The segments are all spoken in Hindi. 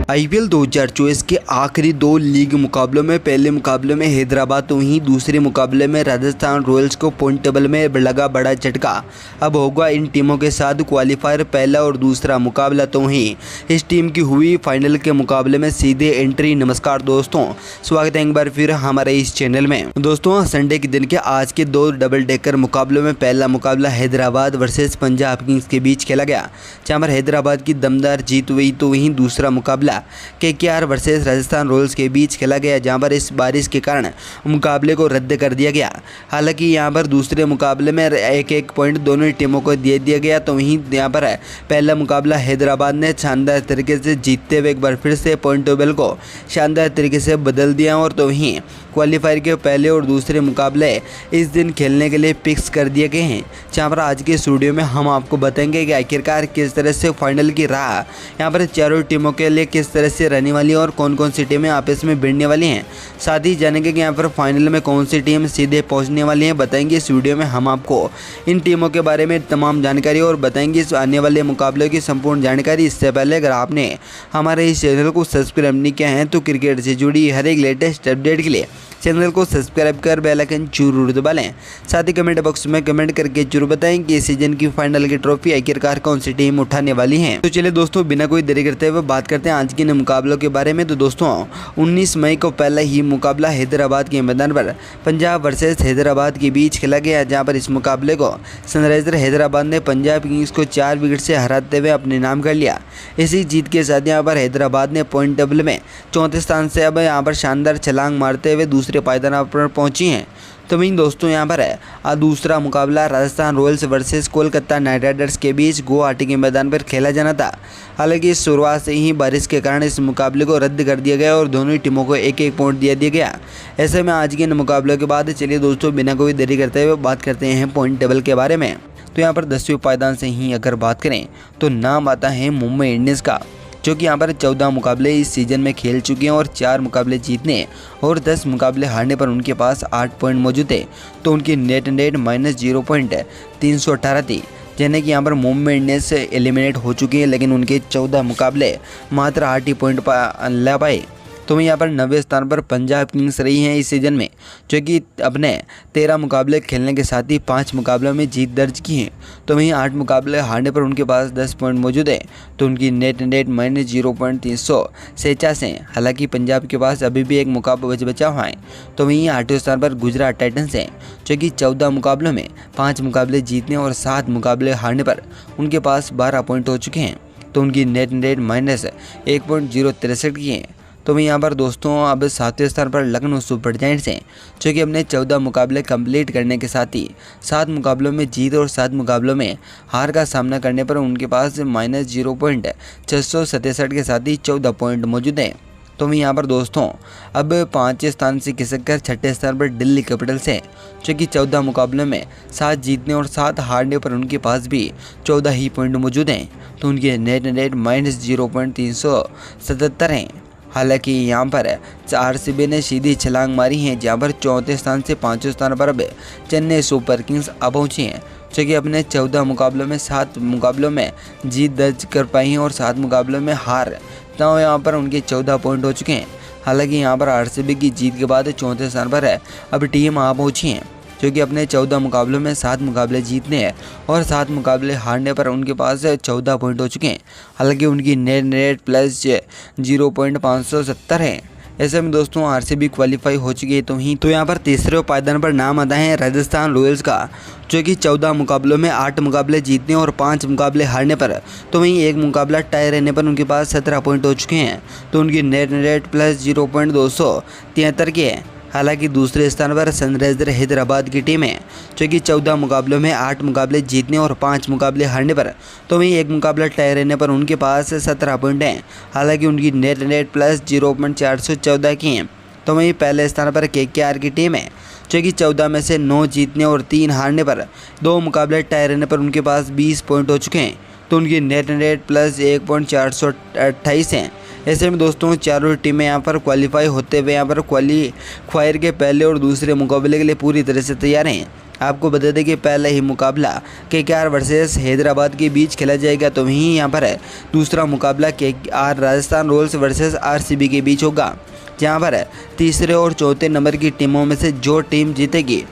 आईपीएल 2024 के आखिरी दो लीग मुकाबलों में पहले मुकाबले में हैदराबाद तो वहीं दूसरे मुकाबले में राजस्थान रॉयल्स को पॉइंट टेबल में लगा बड़ा झटका। अब होगा इन टीमों के साथ क्वालिफायर पहला और दूसरा मुकाबला तो वहीं इस टीम की हुई फाइनल के मुकाबले में सीधे एंट्री। नमस्कार दोस्तों, स्वागत है एक बार फिर हमारे इस चैनल में। दोस्तों, संडे के दिन के आज के दो डबल डेकर मुकाबलों में पहला मुकाबला हैदराबाद वर्सेस पंजाब किंग्स के बीच खेला गया, जहाँ पर हैदराबाद की दमदार जीत हुई तो वहीं दूसरा मुकाबला केकेआर वर्सेस राजस्थान रॉयल्स के बीच खेला गया, जहां पर इस बारिश के कारण मुकाबले को रद्द कर दिया गया। हालांकि यहां पर दूसरे मुकाबले में एक पॉइंट दोनों टीमों को दे दिया गया, तो वहीं यहां पर पहला मुकाबला हैदराबाद ने शानदार तरीके से जीतते हुए एक बार फिर से पॉइंट टेबल को शानदार तरीके से बदल दिया। और तो वहीं क्वालिफायर के पहले और दूसरे मुकाबले इस दिन खेलने के लिए फिक्स कर दिए गए हैं, जहाँ पर आज के स्टूडियो में हम आपको बताएंगे कि आखिरकार किस तरह से फाइनल की राह यहाँ पर चारों टीमों के लिए किस तरह से रहने वाली है और कौन कौन सी टीमें आपस में भिड़ने वाली हैं। साथ ही जानेंगे कि यहाँ पर फाइनल में कौन सी टीम सीधे पहुँचने वाली है। बताएंगे इस वीडियो में हम आपको इन टीमों के बारे में तमाम जानकारी और बताएंगे इस आने वाले मुकाबले की संपूर्ण जानकारी। इससे पहले अगर आपने हमारे इस चैनल को सब्सक्राइब नहीं किया है तो क्रिकेट से जुड़ी हर एक लेटेस्ट अपडेट के लिए चैनल को सब्सक्राइब कर बेल आइकन जरूर दबा लें। साथ ही कमेंट बॉक्स में कमेंट करके जरूर बताएं कि इस सीजन की फाइनल की ट्रॉफी आखिरकार कौन सी टीम उठाने वाली है। तो चलिए दोस्तों, बिना कोई देरी करते हुए बात करते हैं आज के मुकाबलों के बारे में। तो दोस्तों, 19 मई को पहला ही मुकाबला हैदराबाद के मैदान पर पंजाब वर्सेस हैदराबाद के बीच खेला गया, जहाँ पर इस मुकाबले को सनराइजर हैदराबाद ने पंजाब किंग्स को 4 विकेट से हराते हुए अपने नाम कर लिया। इसी जीत के साथ यहाँ पर हैदराबाद ने पॉइंट टेबल में चौथे स्थान से अब यहाँ पर शानदार छलांग मारते हुए दूसरे पायदान पर पहुंची हैं। तो वहीं दोस्तों, यहाँ पर है दूसरा मुकाबला Rajasthan Royals versus Kolkata night Riders के बीच गुवाहाटी के मैदान पर खेला जाना था। हालांकि शुरुआत से ही बारिश के कारण इस मुकाबले को रद्द कर दिया गया और दोनों टीमों को एक एक पॉइंट दिया गया। ऐसे में आज के इन मुकाबलों के बाद चलिए दोस्तों, बिना कोई देरी करते हुए बात करते हैं पॉइंट टेबल के बारे में। तो यहाँ पर 10वें पायदान से ही अगर बात करें तो नाम आता है मुंबई इंडियंस का, जो कि यहाँ पर 14 मुकाबले इस सीज़न में खेल चुके हैं और 4 मुकाबले जीतने और 10 मुकाबले हारने पर उनके पास 8 पॉइंट मौजूद है। तो उनकी नेट -0.318 थी, यानी कि यहाँ पर मुंबई इंडियंस एलिमिनेट हो चुकी है, लेकिन उनके 14 मुकाबले मात्र 8 ही पॉइंट ला पाए। तो वहीं यहाँ पर 9वें स्थान पर पंजाब किंग्स रही हैं इस सीज़न में, जो कि अपने 13 मुकाबले खेलने के साथ ही 5 मुकाबलों में जीत दर्ज की है। तो वहीं 8 मुकाबले हारने पर उनके पास 10 पॉइंट मौजूद है। तो उनकी नेट -0.387 है। हालांकि पंजाब के पास अभी भी एक मुकाबला बचा हुआ है। तो वहीं 8वें स्थान पर गुजरात टाइटंस हैं, जो कि 14 मुकाबलों में 5 मुकाबले जीतने और 7 मुकाबले हारने पर उनके पास 12 पॉइंट हो चुके हैं। तो उनकी नेट -1.063 की है। तो वहीं यहाँ पर दोस्तों, अब 7वें स्थान पर लखनऊ सुपर जायंट्स हैं, जो कि अपने 14 मुकाबले कंप्लीट करने के साथ ही 7 मुकाबलों में जीत और 7 मुकाबलों में हार का सामना करने पर उनके पास -0.667 के साथ ही 14 पॉइंट मौजूद हैं। तो वहीं यहाँ पर दोस्तों, अब 5वें स्थान से खिसक कर 6ठे स्थान पर दिल्ली कैपिटल्स हैं, जो कि 14 मुकाबलों में 7 जीतने और 7 हारने पर उनके पास भी 14 ही पॉइंट मौजूद हैं। तो उनके नेट -0.377 हैं। हालांकि यहाँ पर आरसीबी ने सीधी छलांग मारी है, जहाँ पर 4थे स्थान से 5वें स्थान पर अब चेन्नई सुपर किंग्स आ पहुँची हैं, जो कि अपने 14 मुकाबलों में 7 मुकाबलों में जीत दर्ज कर पाई हैं और 7 मुकाबलों में हार। तो यहाँ पर उनके 14 पॉइंट हो चुके हैं। हालांकि यहाँ पर आरसीबी की जीत के बाद 4थे स्थान पर है अब टीम आ पहुँची हैं, जो कि अपने 14 मुकाबलों में 7 मुकाबले जीतने हैं और 7 मुकाबले हारने पर उनके पास 14 पॉइंट हो चुके हैं। हालांकि उनकी नेट +0.570 है। ऐसे में दोस्तों, आरसीबी क्वालिफाई हो चुकी है। तो यहाँ पर तीसरे पायदान पर नाम आता है राजस्थान रॉयल्स का, जो कि 14 मुकाबलों में 8 मुकाबले जीतने और 5 मुकाबले हारने पर तो वहीं एक मुकाबला टाई रहने पर उनके पास 17 पॉइंट हो चुके हैं। तो उनकी नेट +0.273 की है। हालांकि दूसरे स्थान पर सनराइजर हैदराबाद की टीम है, जो कि 14 मुकाबलों में 8 मुकाबले जीतने और 5 मुकाबले हारने पर तो वहीं एक मुकाबला टाई रहने पर उनके पास 17 पॉइंट हैं। हालांकि उनकी नेट +0.414 की है। तो वहीं पहले स्थान पर केकेआर की टीम है, जो कि 14 में से 9 जीतने और 3 हारने पर 2 मुकाबले टाई रहने पर उनके पास 20 पॉइंट हो चुके हैं। तो उनकी नेट +1.428 हैं। ऐसे में दोस्तों, चारों टीमें यहाँ पर क्वालिफाई होते हुए यहाँ पर क्वालिफायर के पहले और दूसरे मुकाबले के लिए पूरी तरह से तैयार हैं। आपको बता दें कि पहला ही मुकाबला केकेआर वर्सेस हैदराबाद के बीच खेला जाएगा, तो वहीं यहाँ पर दूसरा मुकाबला KKR Rajasthan Royals versus RCB के बीच होगा, जहाँ पर तीसरे और चौथे नंबर की टीमों में से जो टीम जीतेगी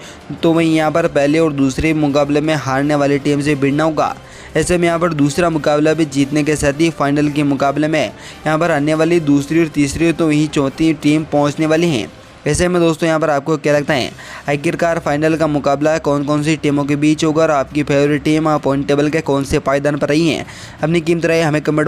तो वहीं यहाँ पर पहले और दूसरे मुकाबले में हारने वाली टीम से भिड़ना होगा। ऐसे में यहाँ पर दूसरा मुकाबला भी जीतने के साथ ही फाइनल के मुकाबले में यहाँ पर आने वाली दूसरी और तीसरी तो वहीं चौथी टीम पहुँचने वाली हैं। ऐसे में दोस्तों यहाँ पर आपको क्या लगता है, आखिरकार फाइनल का मुकाबला कौन कौन सी टीमों के बीच होगा और आपकी फेवरेट टीम पॉइंट टेबल के कौन से पायदान पर रही हैं? अपनी कीमत राय हमें कमेंट